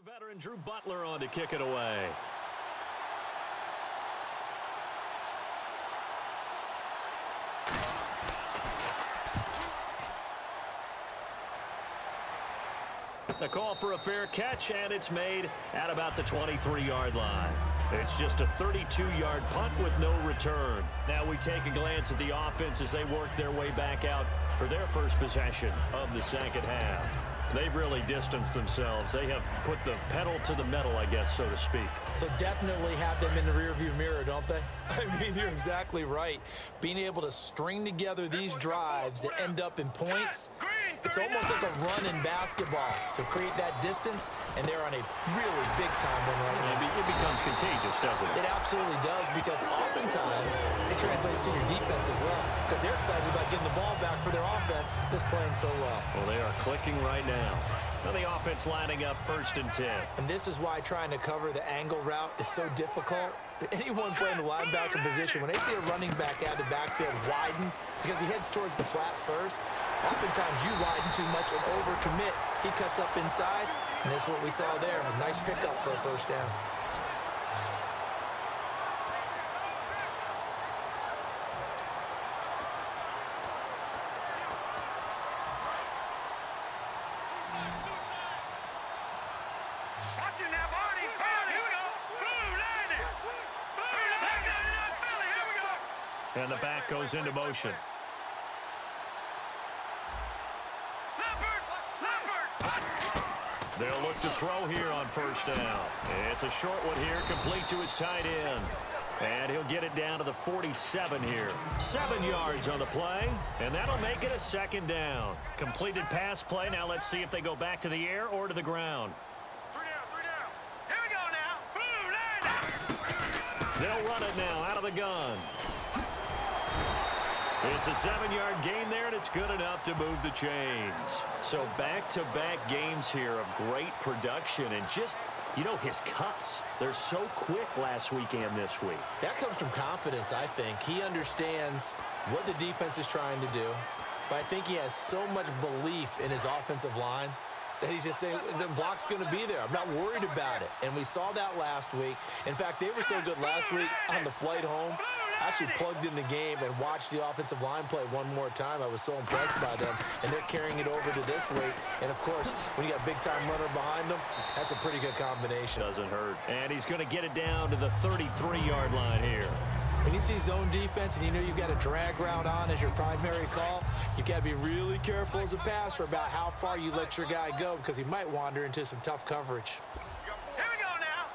veteran Drew Butler on to kick it away. The call for a fair catch, and it's made at about the 23-yard line. It's just a 32-yard punt with no return. Now we take a glance at the offense as they work their way back out for their first possession of the second half. They've really distanced themselves. They have put the pedal to the metal, I guess, so to speak. So definitely have them in the rearview mirror, don't they? I mean, you're exactly right. Being able to string together these drives that end up in points, it's almost like a run in basketball to create that distance, and they're on a really big-time one right now. It becomes contagious, doesn't it? It absolutely does, because oftentimes it translates to your defense as well, because they're excited about getting the ball back for their offense that's playing so well. Well, they are clicking right now. Now the offense lining up 1st and 10. And this is why trying to cover the angle route is so difficult. Anyone playing the linebacker position, when they see a running back out of the backfield widen because he heads towards the flat first, oftentimes you widen too much and overcommit. He cuts up inside, and that's what we saw there. A nice pickup for a first down. And the back goes into motion. They'll look to throw here on 1st down. It's a short one here, complete to his tight end. And he'll get it down to the 47 here. 7 yards on the play, and that'll make it a 2nd down. Completed pass play. Now let's see if they go back to the air or to the ground. 3 down. Here we go now. They'll run it now out of the gun. It's a 7-yard gain there, and it's good enough to move the chains. So back-to-back games here of great production, and just, you know, his cuts. They're so quick last week and this week. That comes from confidence, I think. He understands what the defense is trying to do, but I think he has so much belief in his offensive line that he's just saying, the block's going to be there. I'm not worried about it. And we saw that last week. In fact, they were so good last week on the flight home. I actually plugged in the game and watched the offensive line play one more time. I was so impressed by them. And they're carrying it over to this week. And, of course, when you got big-time runner behind them, that's a pretty good combination. Doesn't hurt. And he's going to get it down to the 33-yard line here. When you see zone defense and you know you've got a drag route on as your primary call, you've got to be really careful as a passer about how far you let your guy go, because he might wander into some tough coverage. Here we go now.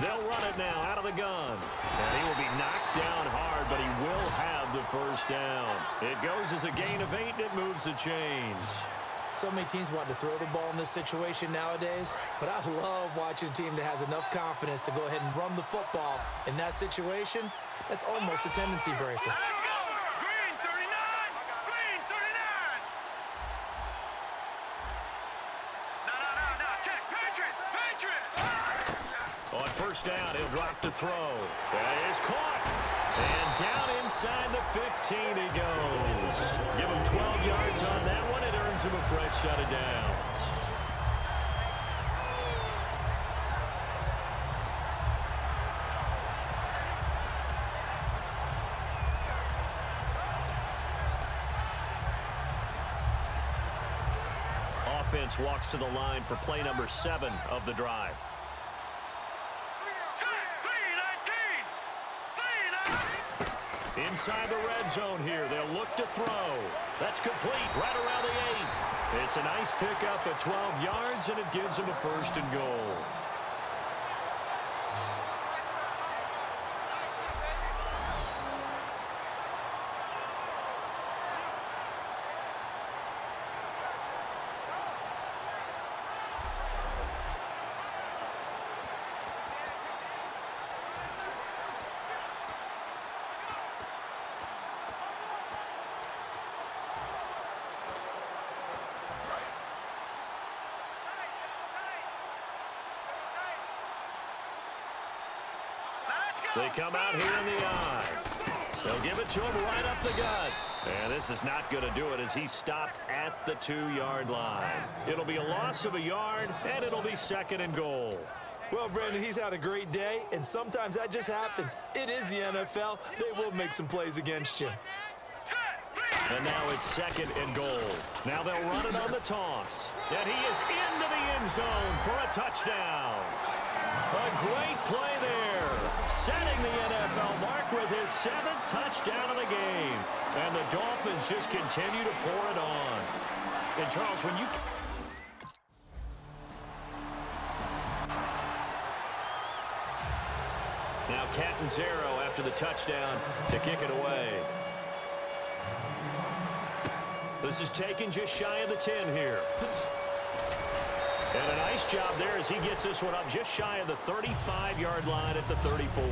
They'll run it now out of the gun. And he will be knocked down hard, but he will have the 1st down. It goes as a gain of 8, and it moves the chains. So many teams want to throw the ball in this situation nowadays, but I love watching a team that has enough confidence to go ahead and run the football. In that situation, that's almost a tendency breaker. Let's go. Green 39. Green 39. No. Check. Patriot. On 1st down, he'll drop to throw. That is caught. And down inside the 15 he goes. Give him 12 yards on that one. It earns him a fresh set of downs. Offense walks to the line for play number 7 of the drive. Inside the red zone here, they'll look to throw. That's complete right around the 8. It's a nice pickup at 12 yards, and it gives him a 1st and goal. They come out here in the I. They'll give it to him right up the gut. And this is not going to do it as he stopped at the 2-yard line. It'll be a loss of a yard, and it'll be 2nd and goal. Well, Brandon, he's had a great day, and sometimes that just happens. It is the NFL. They will make some plays against you. And now it's 2nd and goal. Now they'll run it on the toss. And he is into the end zone for a touchdown. A great play there. Setting the NFL mark with his 7th touchdown of the game. And the Dolphins just continue to pour it on. And Charles, when you... Now Catanzaro after the touchdown to kick it away. This is taken just shy of the 10 here. And a nice job there as he gets this one up just shy of the 35-yard line at the 34.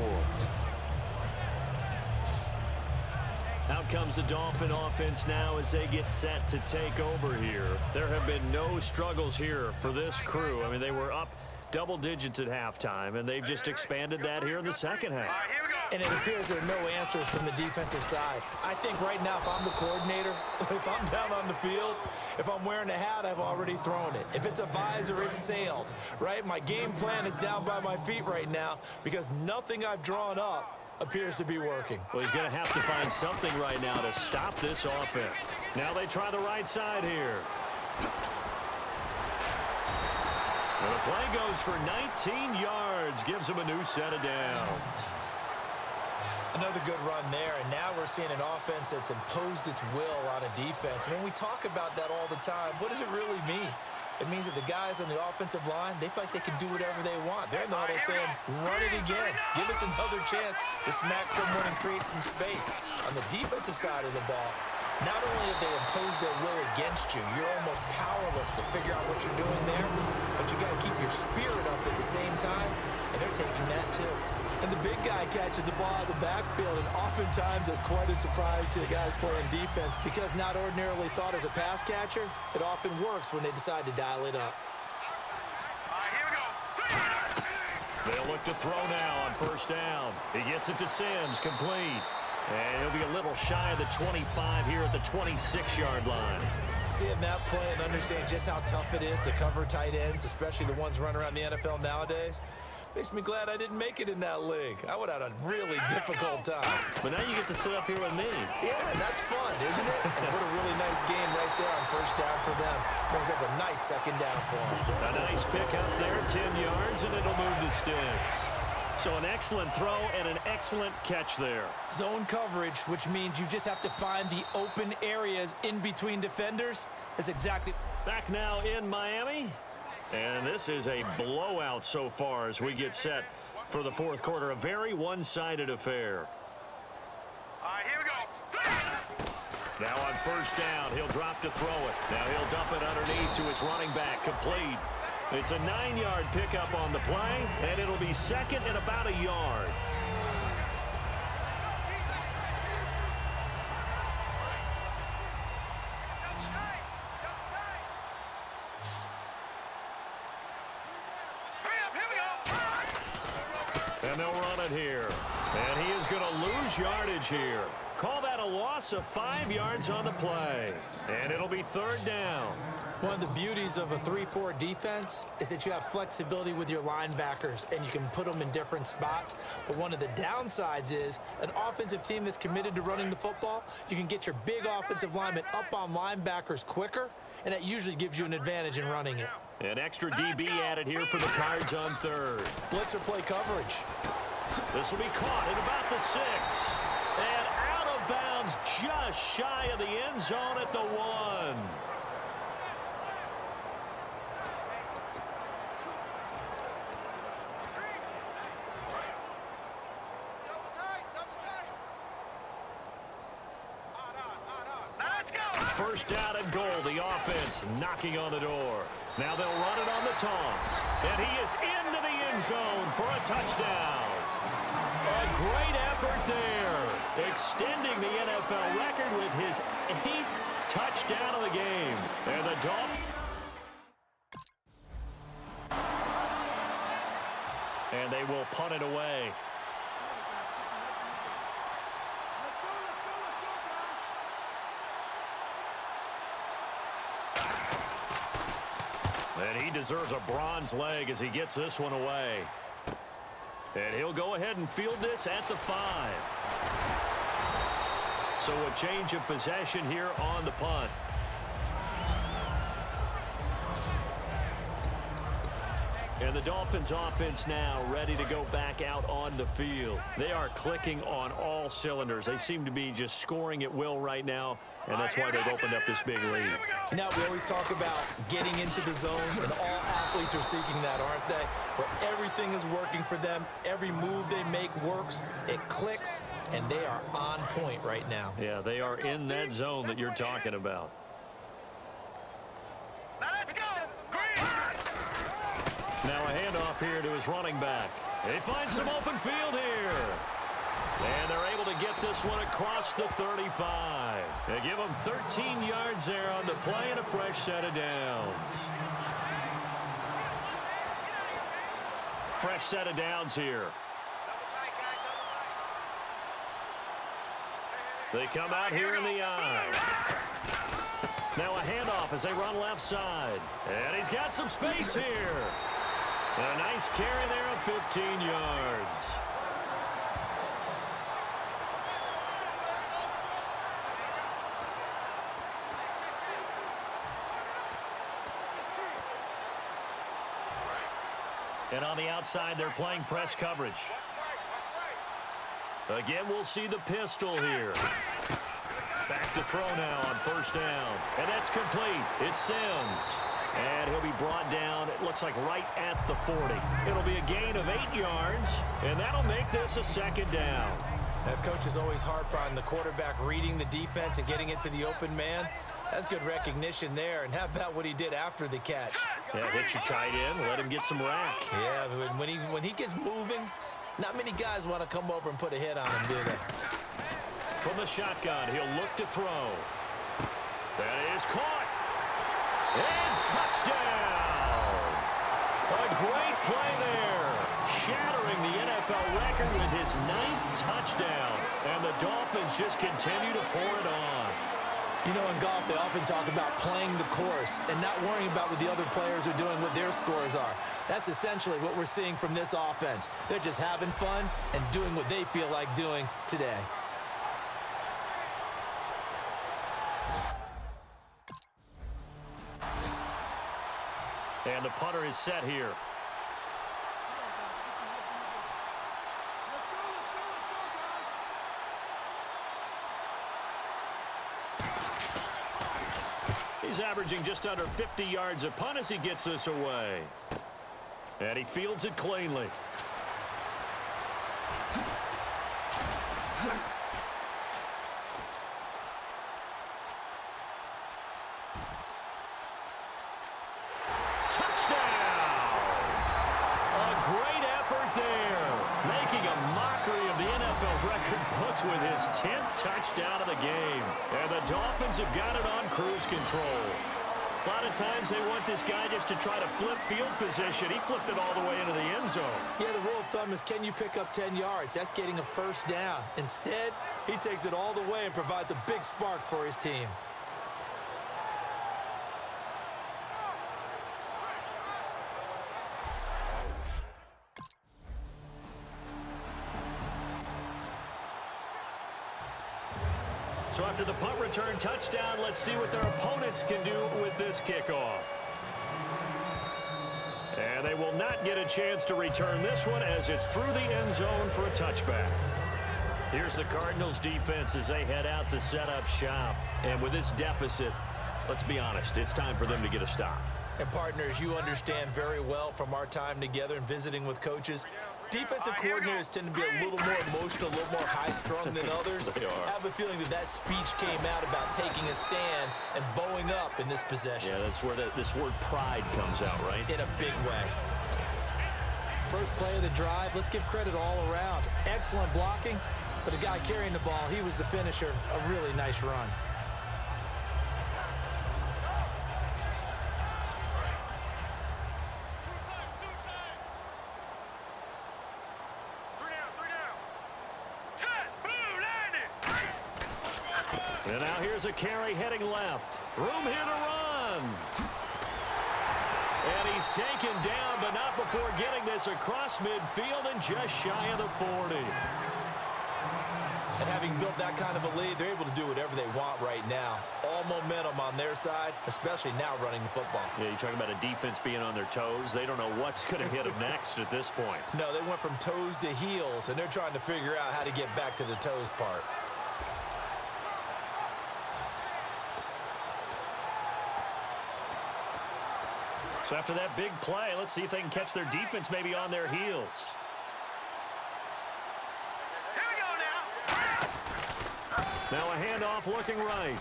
Out comes the Dolphin offense now as they get set to take over here. There have been no struggles here for this crew. I mean, they were up double digits at halftime, and they've just expanded that here in the second half. And it appears there are no answers from the defensive side. I think right now, if I'm the coordinator, if I'm down on the field, if I'm wearing a hat, I've already thrown it. If it's a visor, it's sailed, right? My game plan is down by my feet right now because nothing I've drawn up appears to be working. Well, he's going to have to find something right now to stop this offense. Now they try the right side here. And the play goes for 19 yards, gives him a new set of downs. Another good run there, and now we're seeing an offense that's imposed its will on a defense. When we talk about that all the time, what does it really mean? It means that the guys on the offensive line, they feel like they can do whatever they want. They're in the huddle saying, run it again. Give us another chance to smack someone and create some space. On the defensive side of the ball, not only have they imposed their will against you, you're almost powerless to figure out what you're doing there, but you got to keep your spirit up at the same time, and they're taking that too. And the big guy catches the ball out of the backfield, and oftentimes it's quite a surprise to the guys playing defense because not ordinarily thought as a pass catcher, it often works when they decide to dial it up. They'll look to throw now on first down. He gets it to Sims, complete. And he'll be a little shy of the 25 here at the 26-yard line. Seeing that play and understanding just how tough it is to cover tight ends, especially the ones running around the NFL nowadays, makes me glad I didn't make it in that league. I would have had a really difficult time. But now you get to sit up here with me. Yeah, that's fun, isn't it? And what a really nice game right there on first down for them. Brings up a nice second down for them. A nice pick up there, 10 yards, and it'll move the sticks. So an excellent throw and an excellent catch there. Zone coverage, which means you just have to find the open areas in between defenders. That's exactly... Back now in Miami. And this is a blowout so far as we get set for the fourth quarter. A very one-sided affair. All right, here we go. Now on first down, he'll drop to throw it. Now he'll dump it underneath to his running back, complete. It's a 9-yard pickup on the play, and it'll be second and about a yard. And they'll run it here. And he is going to lose yardage here. Call that a loss of 5 yards on the play. And it'll be third down. One of the beauties of a 3-4 defense is that you have flexibility with your linebackers and you can put them in different spots. But one of the downsides is an offensive team that's committed to running the football, you can get your big offensive linemen up on linebackers quicker, and that usually gives you an advantage in running it. An extra DB added here for the Cards on third. Blitzer play coverage. This will be caught at about the 6. And out of bounds just shy of the end zone at the 1. First down and goal, the offense knocking on the door. Now they'll run it on the toss. And he is into the end zone for a touchdown. A great effort there. Extending the NFL record with his 8th touchdown of the game. And the Dolphins. And they will punt it away. And he deserves a bronze leg as he gets this one away. And he'll go ahead and field this at the 5. So a change of possession here on the punt. And the Dolphins offense now ready to go back out on the field. They are clicking on all cylinders. They seem to be just scoring at will right now, and that's why they've opened up this big lead. Now, we always talk about getting into the zone, and all athletes are seeking that, aren't they? Where everything is working for them. Every move they make works. It clicks, and they are on point right now. Yeah, they are in that zone that you're talking about. Now let's go. Green. Now a handoff here to his running back. They find some open field here. And they're able to get this one across the 35. They give them 13 yards there on the play and a fresh set of downs. Fresh set of downs here. They come out here in the eye. Now a handoff as they run left side. And he's got some space here. And a nice carry there of 15 yards. And on the outside, they're playing press coverage. Again, we'll see the pistol here. Back to throw now on first down. And that's complete. It's Sims. And he'll be brought down, it looks like right at the 40. It'll be a gain of 8 yards, and that'll make this a second down. That coach is always harp on the quarterback reading the defense and getting it to the open man. That's good recognition there. And how about what he did after the catch? Yeah, hit your tight end, let him get some rack. Yeah, when he gets moving, not many guys want to come over and put a hit on him, do they? From the shotgun, he'll look to throw. That is caught. And touchdown! A great play there. Shattering the NFL record with his 9th touchdown. And the Dolphins just continue to pour it on. You know, in golf, they often talk about playing the course and not worrying about what the other players are doing, what their scores are. That's essentially what we're seeing from this offense. They're just having fun and doing what they feel like doing today. And the punter is set here. He's averaging just under 50 yards a punt as he gets this away. And he fields it cleanly. With his 10th touchdown of the game. And the Dolphins have got it on cruise control. A lot of times they want this guy just to try to flip field position. He flipped it all the way into the end zone. Yeah, the rule of thumb is, can you pick up 10 yards? That's getting a first down. Instead, he takes it all the way and provides a big spark for his team. So after the punt return touchdown, let's see what their opponents can do with this kickoff. And they will not get a chance to return this one as it's through the end zone for a touchback. Here's the Cardinals defense as they head out to set up shop. And with this deficit, let's be honest, it's time for them to get a stop. And partners, you understand very well from our time together and visiting with coaches, defensive coordinators tend to be a little more emotional, a little more high-strung than others. They are. I have a feeling that speech came out about taking a stand and bowing up in this possession. Yeah, that's where this word pride comes out, right? In a big way. First play of the drive, let's give credit all around. Excellent blocking, but the guy carrying the ball, he was the finisher. A really nice run. And now here's a carry heading left. Room here to run. And he's taken down, but not before getting this across midfield and just shy of the 40. And having built that kind of a lead, they're able to do whatever they want right now. All momentum on their side, especially now running the football. Yeah, you're talking about a defense being on their toes. They don't know what's going to hit them next at this point. No, they went from toes to heels, and they're trying to figure out how to get back to the toes part. So after that big play, let's see if they can catch their defense maybe on their heels. Now a handoff looking right.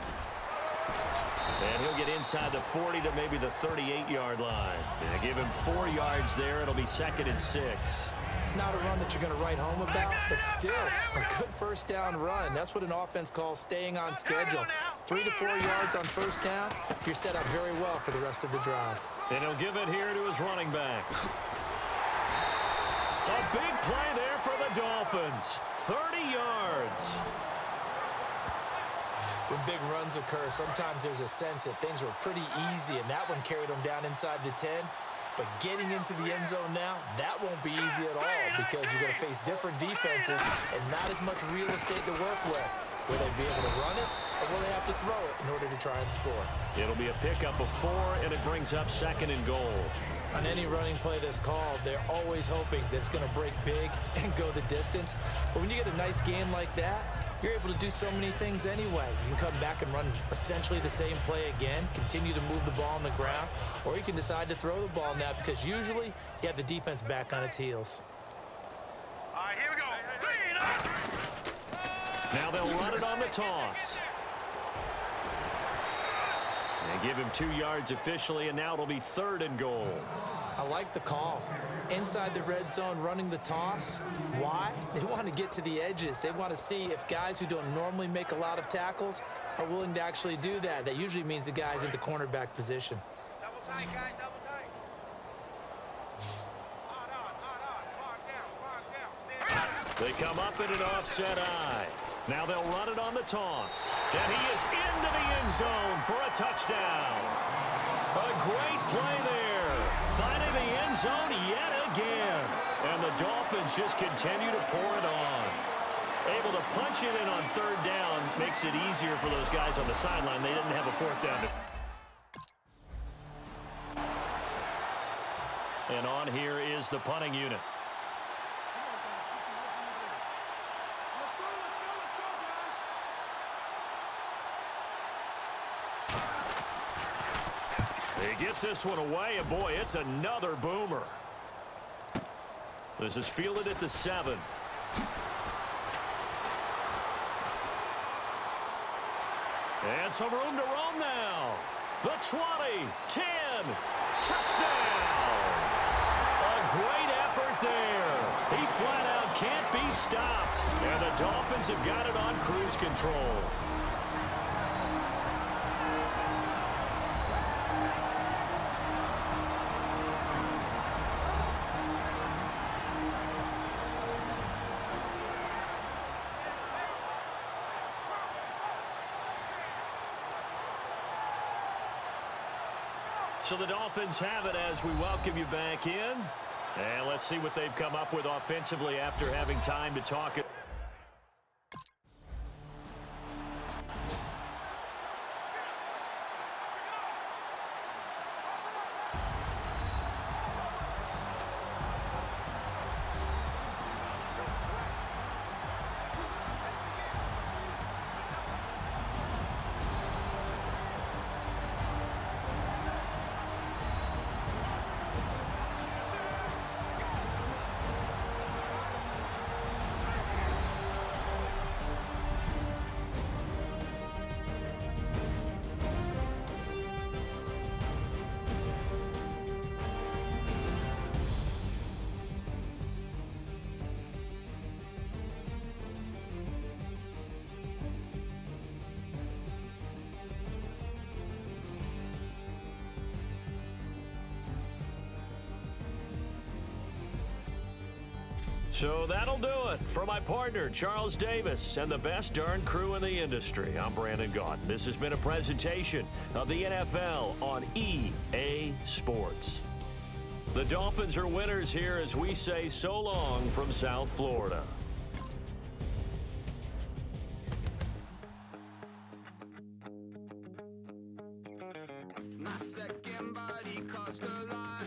And he'll get inside the 40 to maybe the 38-yard line. And give him 4 yards there. It'll be 2nd and 6. Not a run that you're going to write home about, but still a good first down run. That's what an offense calls staying on schedule. 3 to 4 yards on first down, you're set up very well for the rest of the drive. And he'll give it here to his running back. A big play there for the Dolphins. 30 yards. When big runs occur, sometimes there's a sense that things were pretty easy, and that one carried them down inside the 10. But getting into the end zone now, that won't be easy at all because you're going to face different defenses and not as much real estate to work with. Will they be able to run it, or will they have to throw it in order to try and score? It'll be a pickup of 4, and it brings up 2nd and goal. On any running play that's called, they're always hoping that it's going to break big and go the distance. But when you get a nice game like that, you're able to do so many things anyway. You can come back and run essentially the same play again, continue to move the ball on the ground, or you can decide to throw the ball now because usually you have the defense back on its heels. All right, here we go. Now they'll run it on the toss. They give him 2 yards officially, and now it'll be 3rd and goal. I like the call. Inside the red zone, running the toss. Why? They want to get to the edges. They want to see if guys who don't normally make a lot of tackles are willing to actually do that. That usually means the guys at the cornerback position. Double tight, guys, double tight. Hard on. They come up in an offset eye. Now they'll run it on the toss. And he is into the end zone for a touchdown. A great play there. Finding the end zone yet again. And the Dolphins just continue to pour it on. Able to punch it in on 3rd down makes it easier for those guys on the sideline. They didn't have a 4th down. And on here is the punting unit. He gets this one away, and boy, it's another boomer. This is fielded at the 7. And some room to roam now. The 20, 10, touchdown! A great effort there. He flat out can't be stopped. And the Dolphins have got it on cruise control. So the Dolphins have it as we welcome you back in. And let's see what they've come up with offensively after having time to talk it. So that'll do it. For my partner, Charles Davis, and the best darn crew in the industry, I'm Brandon Gaudin. This has been a presentation of the NFL on EA Sports. The Dolphins are winners here as we say so long from South Florida. My second body cost a lot.